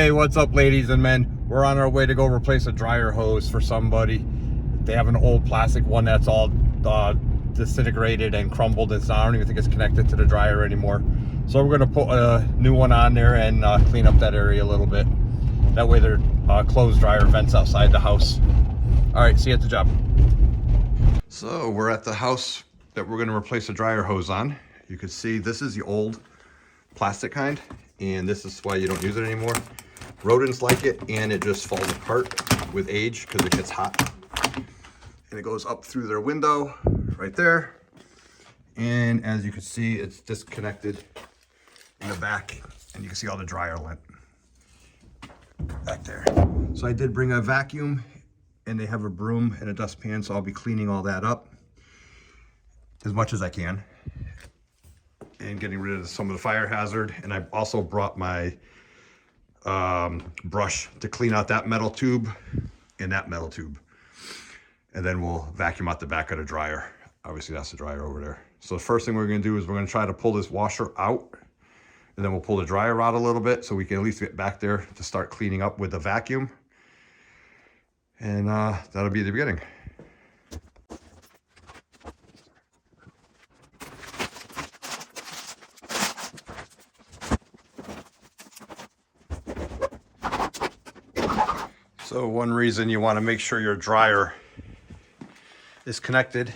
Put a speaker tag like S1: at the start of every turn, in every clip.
S1: Hey, what's up, ladies and men? We're on our way to go replace a dryer hose for somebody. They have an old plastic one that's all disintegrated and crumbled. I don't even think it's connected to the dryer anymore. So we're going to put a new one on there and clean up that area a little bit. That way there are closed dryer vents outside the house. All right, see you at the job. So we're at the house that we're going to replace a dryer hose on. You can see this is the old plastic kind, and this is why you don't use it anymore. Rodents like it, and it just falls apart with age because it gets hot. And it goes up through their window right there. And as you can see, it's disconnected in the back, and you can see all the dryer lint back there. So I did bring a vacuum, and they have a broom and a dustpan, so I'll be cleaning all that up as much as I can and getting rid of some of the fire hazard. And I also brought my brush to clean out that metal tube and that metal tube, and then we'll vacuum out the back of the dryer. Obviously that's the dryer over there. So the first thing we're going to do is we're going to try to pull this washer out, and then we'll pull the dryer out a little bit so we can at least get back there to start cleaning up with the vacuum, and that'll be the beginning. So one reason you want to make sure your dryer is connected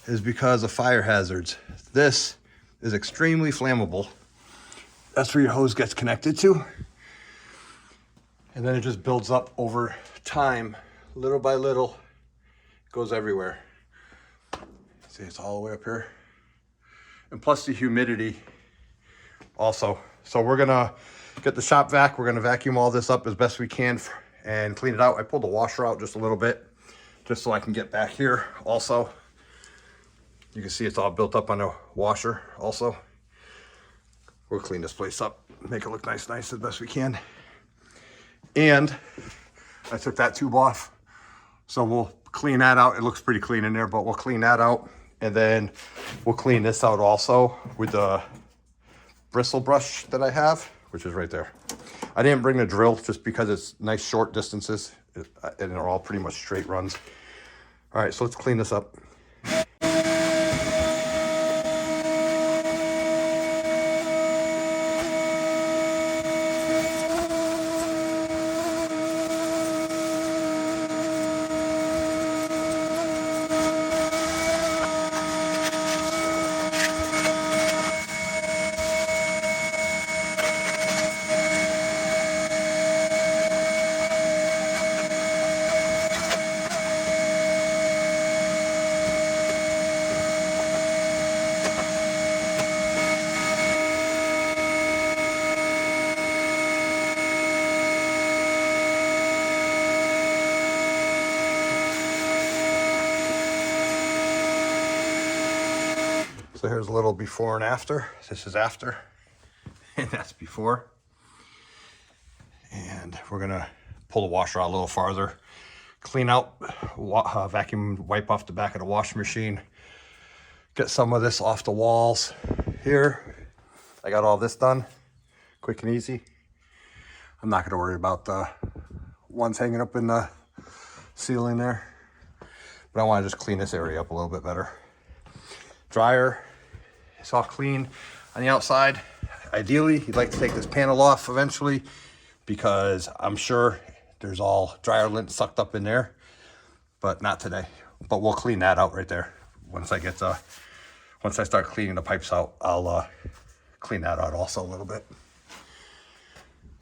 S1: is because of fire hazards. This is extremely flammable. That's where your hose gets connected to. And then it just builds up over time, little by little, it goes everywhere. See, it's all the way up here. And plus the humidity also. So we're gonna get the shop vac. We're gonna vacuum all this up as best we can and clean it out. I pulled the washer out just a little bit, just so I can get back here also. You can see it's all built up on the washer also. We'll clean this place up, make it look nice as best we can. And I took that tube off, so we'll clean that out. It looks pretty clean in there, but we'll clean that out, and then we'll clean this out also with the bristle brush that I have, which is right there. I didn't bring the drill just because it's nice short distances and they're all pretty much straight runs. All right, so let's clean this up. So here's a little before and after. This is after, and that's before. And we're gonna pull the washer out a little farther, clean out, vacuum wipe off the back of the washing machine, get some of this off the walls here. I got all this done, quick and easy. I'm not gonna worry about the ones hanging up in the ceiling there, but I wanna just clean this area up a little bit better. Dryer, it's all clean on the outside. Ideally, you'd like to take this panel off eventually, because I'm sure there's all dryer lint sucked up in there, but not today. But we'll clean that out right there. Once I start cleaning the pipes out, I'll clean that out also a little bit.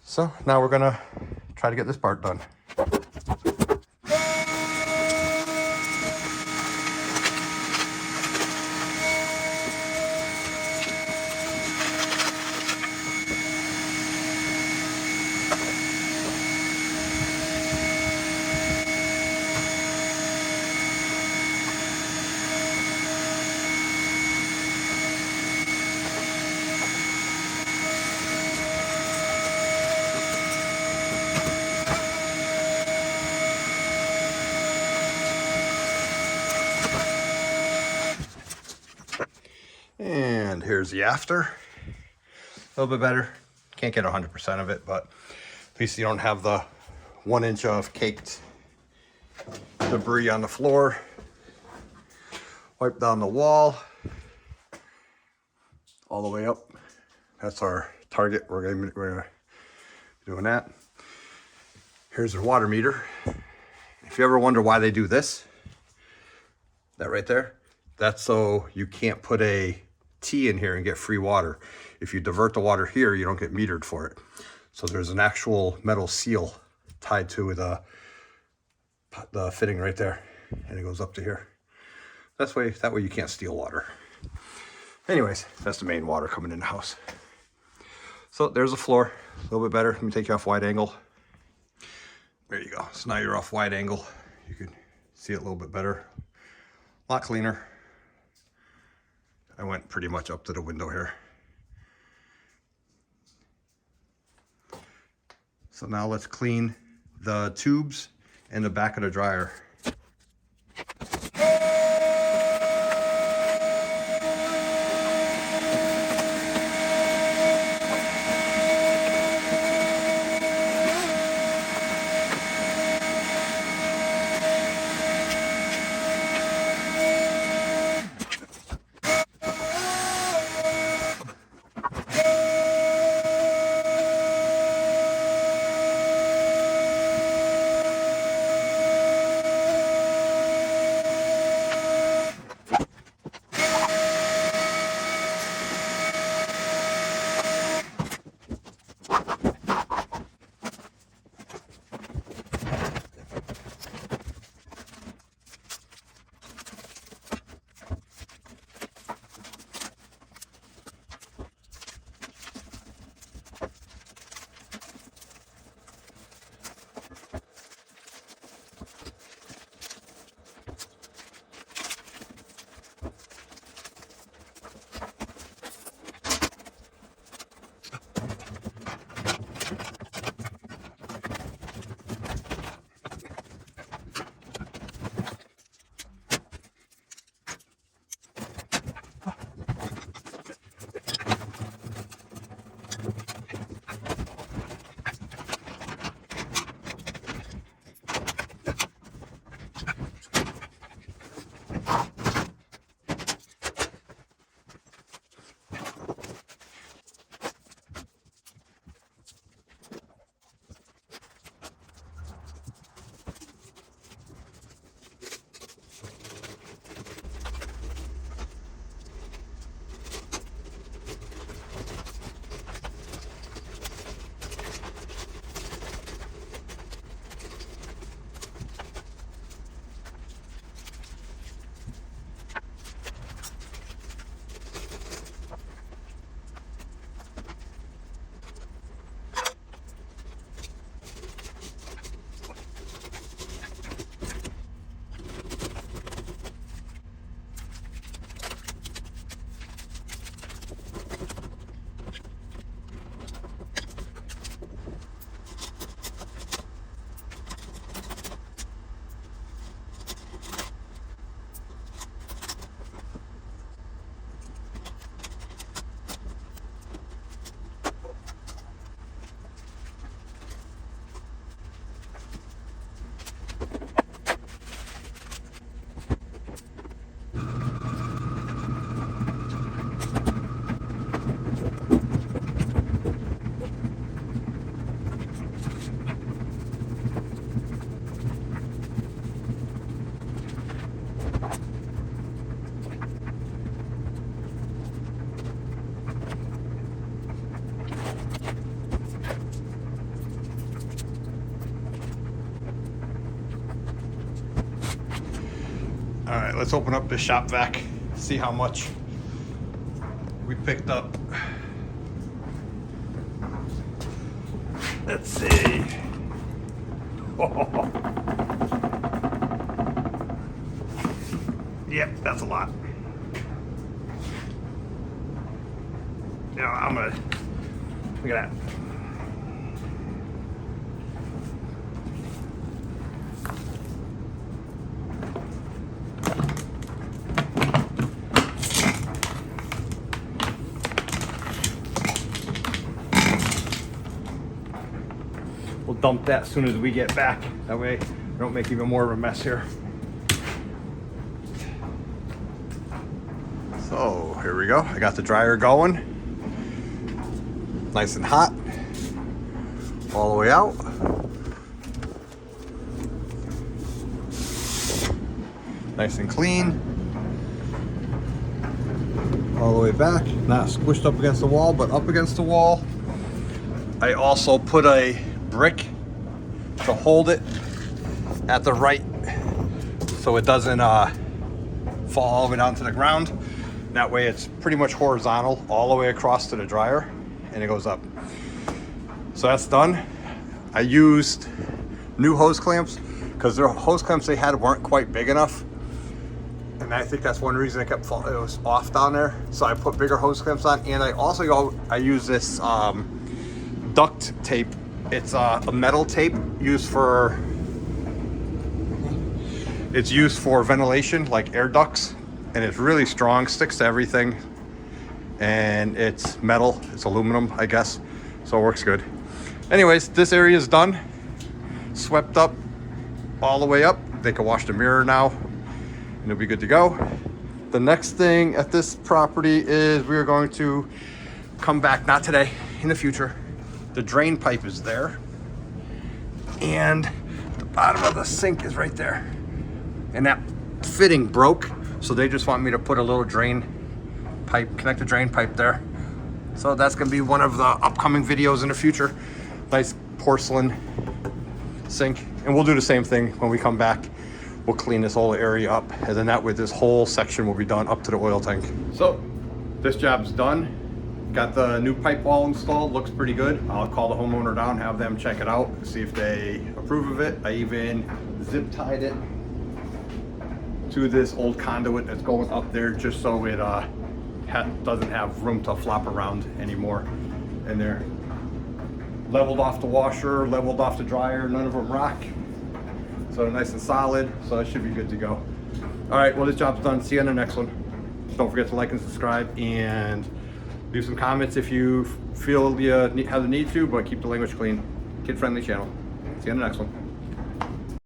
S1: So now we're gonna try to get this part done. And here's the after. A little bit better. Can't get 100% of it, but At least you don't have the 1 inch of caked debris on the floor. Wipe down the wall all the way up. That's our target. We're gonna be doing that. Here's our water meter. If you ever wonder why they do this, that right there, that's so you can't put a T in here and get free water. If you divert the water here, you don't get metered for it. So there's an actual metal seal tied to the fitting right there, and it goes up to here. That way you can't steal water. Anyways, that's the main water coming in the house. So there's the floor, a little bit better. Let me take you off wide angle. There you go. So now you're off wide angle. You can see it a little bit better. A lot cleaner. I went pretty much up to the window here. So now let's clean the tubes and the back of the dryer. All right, let's open up the shop vac, see how much we picked up. Let's see. Yep, that's a lot. Now look at that. we'll dump that as soon as we get back. That way we don't make even more of a mess here. So here we go. I got the dryer going. Nice and hot. All the way out. Nice and clean. All the way back. Not squished up against the wall, but up against the wall. I also put a brick to hold it at the right so it doesn't fall all the way down to the ground. That way it's pretty much horizontal all the way across to the dryer and it goes up. So that's done. I used new hose clamps because the hose clamps they had weren't quite big enough. And I think that's one reason it kept falling, it was off down there. So I put bigger hose clamps on, and I use this duct tape. It's a metal tape used for ventilation, like air ducts, and it's really strong, sticks to everything, and it's metal, it's aluminum, I guess, so it works good. Anyways, this area is done, swept up all the way up. They can wash the mirror now and it'll be good to go. The next thing at this property is we are going to come back, not today, in the future. The drain pipe is there and the bottom of the sink is right there, and that fitting broke, so they just want me to put a little drain pipe, connect the drain pipe there. So that's gonna be one of the upcoming videos in the future. Nice porcelain sink, and we'll do the same thing when we come back. We'll clean this whole area up, and then that way this whole section will be done up to the oil tank. So this job's done. Got the new pipe wall installed, looks pretty good. I'll call the homeowner down, have them check it out, see if they approve of it. I even zip tied it to this old conduit that's going up there just so it doesn't have room to flop around anymore in there. Leveled off the washer, leveled off the dryer, none of them rock. So they're nice and solid, so it should be good to go. All right, well, this job's done. See you on the next one. Don't forget to like and subscribe, and leave some comments if you feel you have the need to, but keep the language clean. Kid-friendly channel. See you on the next one.